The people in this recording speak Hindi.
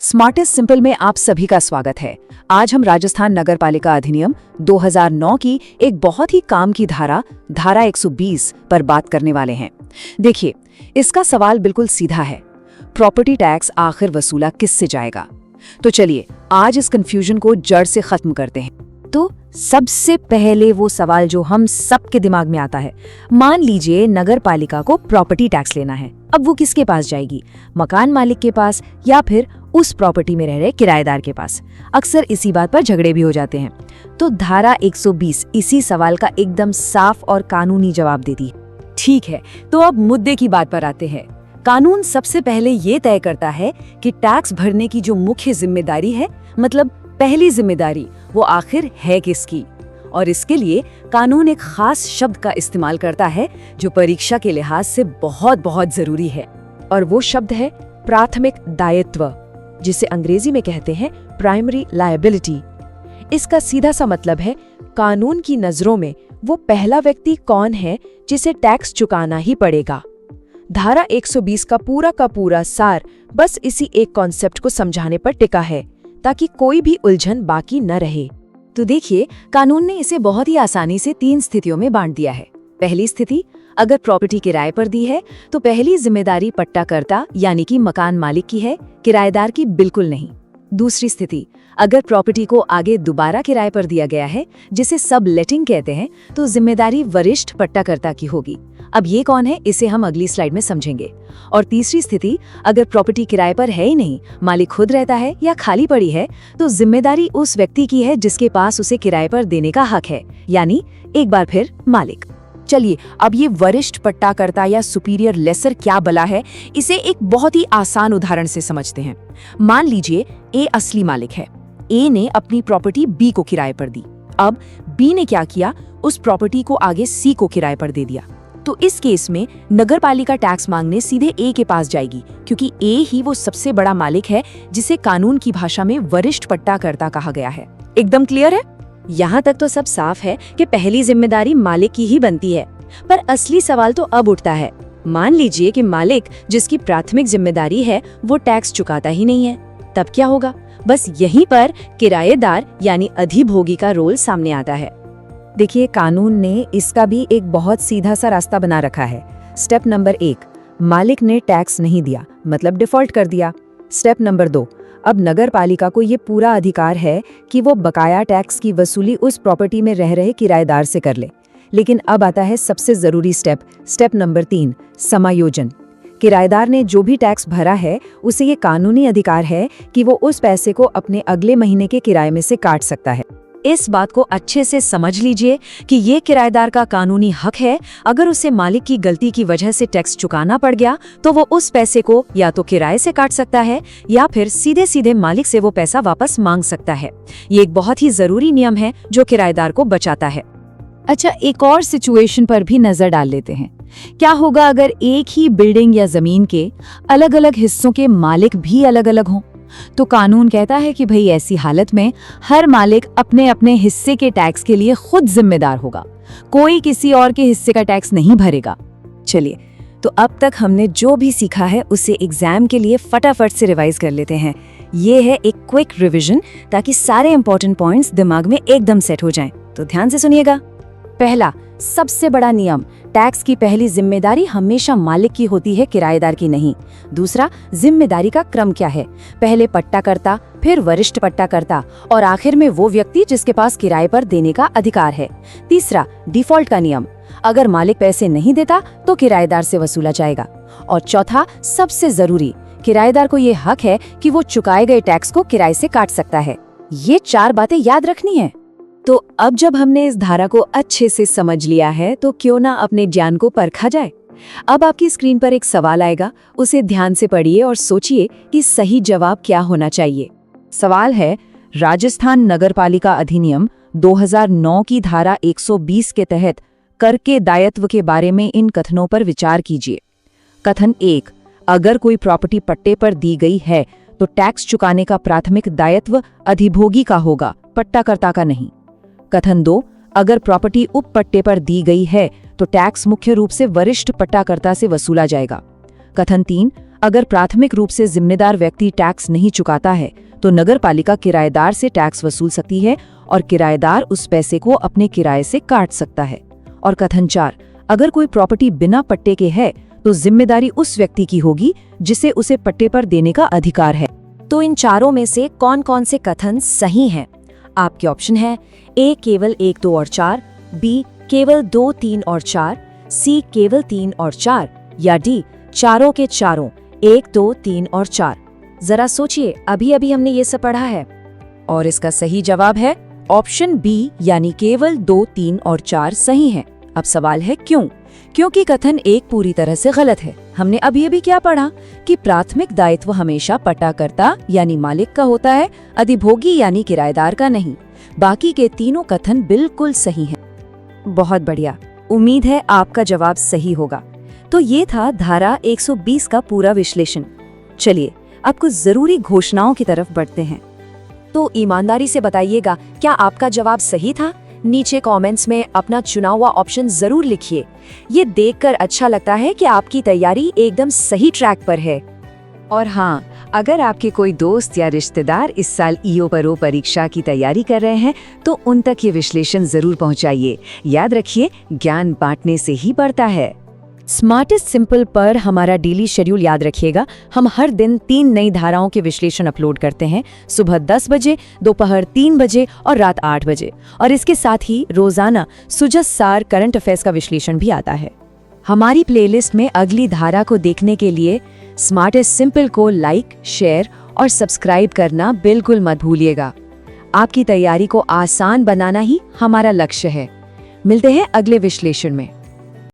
स्मार्टेस्ट सिंपल में आप सभी का स्वागत है। आज हम राजस्थान नगरपालिका अधिनियम 2009 की एक बहुत ही काम की धारा 120 पर बात करने वाले हैं। देखिए, इसका सवाल बिल्कुल सीधा है, प्रॉपर्टी टैक्स आखिर वसूला किससे जाएगा? तो चलिए आज इस कंफ्यूजन को जड़ से खत्म करते हैं। तो सबसे पहले वो सवाल जो हम सबके दिमाग में आता है, मान लीजिए नगरपालिका को प्रॉपर्टी टैक्स लेना है, अब वो किसके पास जाएगी? मकान मालिक के पास या फिर उस प्रॉपर्टी में रह रहे किराएदार के पास? अक्सर इसी बात पर झगड़े भी हो जाते हैं। तो धारा 120 इसी सवाल का एकदम साफ और कानूनी जवाब देती है। ठीक है, तो अब मुद्दे की बात पर आते हैं। कानून सबसे पहले ये तय करता है कि टैक्स भरने की जो मुख्य जिम्मेदारी है, मतलब पहली जिम्मेदारी, वो आखिर है किसकी। और इसके लिए कानून एक खास शब्द का इस्तेमाल करता है जो परीक्षा के लिहाज से बहुत बहुत जरूरी है, और वो शब्द है प्राथमिक दायित्व, जिसे अंग्रेजी में कहते हैं प्राइमरी लायबिलिटी। इसका सीधा सा मतलब है कानून की नजरों में वो पहला व्यक्ति कौन है जिसे टैक्स चुकाना ही पड़ेगा। धारा 120 का पूरा सार बस इसी एक कॉन्सेप्ट को समझाने पर टिका है, ताकि कोई भी उलझन बाकी न रहे। तो देखिए, कानून ने इसे बहुत ही आसानी से 3 स्थितियों में बांट दिया है। पहली स्थिति, अगर प्रॉपर्टी किराए पर दी है तो पहली जिम्मेदारी पट्टाकर्ता यानी कि मकान मालिक की है, किराएदार की बिल्कुल नहीं। दूसरी स्थिति, अगर प्रॉपर्टी को आगे दोबारा किराए पर दिया गया है, जिसे सब लेटिंग कहते हैं, तो जिम्मेदारी वरिष्ठ पट्टाकर्ता की होगी। अब ये कौन है, इसे हम अगली स्लाइड में समझेंगे। और तीसरी स्थिति, अगर प्रॉपर्टी किराए पर है ही नहीं, मालिक खुद रहता है या खाली पड़ी है, तो जिम्मेदारी उस व्यक्ति की है जिसके पास उसे किराए पर देने का हक है, यानी एक बार फिर मालिक। चलिए, अब ये वरिष्ठ पट्टाकर्ता या सुपीरियर लेसर क्या बला है, इसे एक बहुत ही आसान उदाहरण से समझते हैं। मान लीजिए ए असली मालिक है। ए ने अपनी प्रॉपर्टी बी को किराए पर दी। अब बी ने क्या किया, उस प्रॉपर्टी को आगे सी को किराए पर दे दिया। तो इस केस में नगरपालिका टैक्स मांगने सीधे ए के पास जाएगी, क्योंकि ए ही वो सबसे बड़ा मालिक है जिसे कानून की भाषा में वरिष्ठ पट्टाकर्ता कहा गया है। एकदम क्लियर है? यहाँ तक तो सब साफ है कि पहली जिम्मेदारी मालिक की ही बनती है। पर असली सवाल तो अब उठता है, मान लीजिए कि मालिक, जिसकी प्राथमिक जिम्मेदारी है, वो टैक्स चुकाता ही नहीं है, तब क्या होगा? बस यहीं पर किराएदार यानी अधिभोगी का रोल सामने आता है। देखिए, कानून ने इसका भी एक बहुत सीधा सा रास्ता बना रखा है। स्टेप नंबर 1, मालिक ने टैक्स नहीं दिया, मतलब डिफॉल्ट कर दिया। स्टेप नंबर 2, अब नगरपालिका को ये पूरा अधिकार है कि वो बकाया टैक्स की वसूली उस प्रॉपर्टी में रह रहे किराएदार से कर ले। लेकिन अब आता है सबसे जरूरी स्टेप नंबर 3, समायोजन। किराएदार ने जो भी टैक्स भरा है, उसे ये कानूनी अधिकार है कि वो उस पैसे को अपने अगले महीने के किराए में से काट सकता है। इस बात को अच्छे से समझ लीजिए कि ये किराएदार का कानूनी हक है। अगर उसे मालिक की गलती की वजह से टैक्स चुकाना पड़ गया, तो वो उस पैसे को या तो किराए से काट सकता है या फिर सीधे सीधे मालिक से वो पैसा वापस मांग सकता है। ये एक बहुत ही जरूरी नियम है जो किराएदार को बचाता है। अच्छा, एक और सिचुएशन पर भी नजर डाल लेते हैं। क्या होगा अगर एक ही बिल्डिंग या जमीन के अलग अलग हिस्सों के मालिक भी अलग अलग हों? तो कानून कहता है कि भाई ऐसी हालत में हर मालिक अपने अपने हिस्से के टैक्स के लिए खुद जिम्मेदार होगा, कोई किसी और के हिस्से का टैक्स नहीं भरेगा। चलिए, तो अब तक हमने जो भी सीखा है उसे एग्जाम के लिए फटाफट से रिवाइज कर लेते हैं। ये है एक क्विक रिवीजन, ताकि सारे इंपॉर्टेंट पॉइंट्स दिमाग में एकदम सेट हो जाएं। तो ध्यान से सुनिएगा। पहला, सबसे बड़ा नियम, टैक्स की पहली जिम्मेदारी हमेशा मालिक की होती है, किराएदार की नहीं। दूसरा, जिम्मेदारी का क्रम क्या है? पहले पट्टाकर्ता, फिर वरिष्ठ पट्टाकर्ता, और आखिर में वो व्यक्ति जिसके पास किराए पर देने का अधिकार है। तीसरा, डिफॉल्ट का नियम, अगर मालिक पैसे नहीं देता तो किराएदार से वसूला जाएगा। और चौथा, सबसे जरूरी, किराएदार को ये हक है कि वो चुकाए गए टैक्स को किराए से काट सकता है। ये 4 बातें याद रखनी है। तो अब जब हमने इस धारा को अच्छे से समझ लिया है, तो क्यों ना अपने ज्ञान को परखा जाए। अब आपकी स्क्रीन पर एक सवाल आएगा, उसे ध्यान से पढ़िए और सोचिए कि सही जवाब क्या होना चाहिए। सवाल है, राजस्थान नगरपालिका अधिनियम 2009 की धारा 120 के तहत कर के दायित्व के बारे में इन कथनों पर विचार कीजिए। कथन 1, अगर कोई प्रॉपर्टी पट्टे पर दी गई है तो टैक्स चुकाने का प्राथमिक दायित्व अधिभोगी का होगा, पट्टाकर्ता का नहीं। कथन 2, अगर प्रॉपर्टी उप पट्टे पर दी गई है तो टैक्स मुख्य रूप से वरिष्ठ पट्टाकर्ता से वसूला जाएगा। कथन 3, अगर प्राथमिक रूप से जिम्मेदार व्यक्ति टैक्स नहीं चुकाता है तो नगरपालिका किराएदार से टैक्स वसूल सकती है और किराएदार उस पैसे को अपने किराए से काट सकता है। और कथन 4, अगर कोई प्रॉपर्टी बिना पट्टे के है तो जिम्मेदारी उस व्यक्ति की होगी जिसे उसे पट्टे पर देने का अधिकार है। तो इन चारों में से कौन कौन से कथन सही हैं? आपके ऑप्शन है ए केवल 1, 2 और 4, बी केवल 2, 3 और 4, सी केवल 3 और 4 या डी चारों के चारों 1, 2, 3 और 4। जरा सोचिए, अभी अभी हमने ये सब पढ़ा है। और इसका सही जवाब है ऑप्शन बी, यानी केवल 2, 3 और 4 सही है। अब सवाल है क्यों? क्योंकि कथन 1 पूरी तरह से गलत है। हमने अभी अभी क्या पढ़ा कि प्राथमिक दायित्व हमेशा पट्टाकर्ता यानी मालिक का होता है, अधिभोगी यानी किराएदार का नहीं। बाकी के तीनों कथन बिल्कुल सही हैं। बहुत बढ़िया, उम्मीद है आपका जवाब सही होगा। तो ये था धारा 120 का पूरा विश्लेषण। चलिए अब कुछ जरूरी घोषणाओं की तरफ बढ़ते हैं। तो ईमानदारी से बताइएगा, क्या आपका जवाब सही था? नीचे कमेंट्स में अपना चुना हुआ ऑप्शन जरूर लिखिए। ये देखकर अच्छा लगता है कि आपकी तैयारी एकदम सही ट्रैक पर है। और हाँ, अगर आपके कोई दोस्त या रिश्तेदार इस साल ईओ परीक्षा की तैयारी कर रहे हैं तो उन तक ये विश्लेषण जरूर पहुंचाइए। याद रखिए, ज्ञान बांटने से ही बढ़ता है। स्मार्टेस्ट सिंपल पर हमारा डेली शेड्यूल याद रखिएगा। हम हर दिन 3 नई धाराओं के विश्लेषण अपलोड करते हैं, सुबह 10 बजे, दोपहर 3 बजे और रात 8 बजे। और इसके साथ ही रोजाना सुजस सार करंट अफेयर्स का विश्लेषण भी आता है। हमारी प्लेलिस्ट में अगली धारा को देखने के लिए स्मार्टेस्ट सिंपल को लाइक, शेयर और सब्सक्राइब करना बिल्कुल मत भूलिएगा। आपकी तैयारी को आसान बनाना ही हमारा लक्ष्य है। मिलते हैं अगले विश्लेषण में।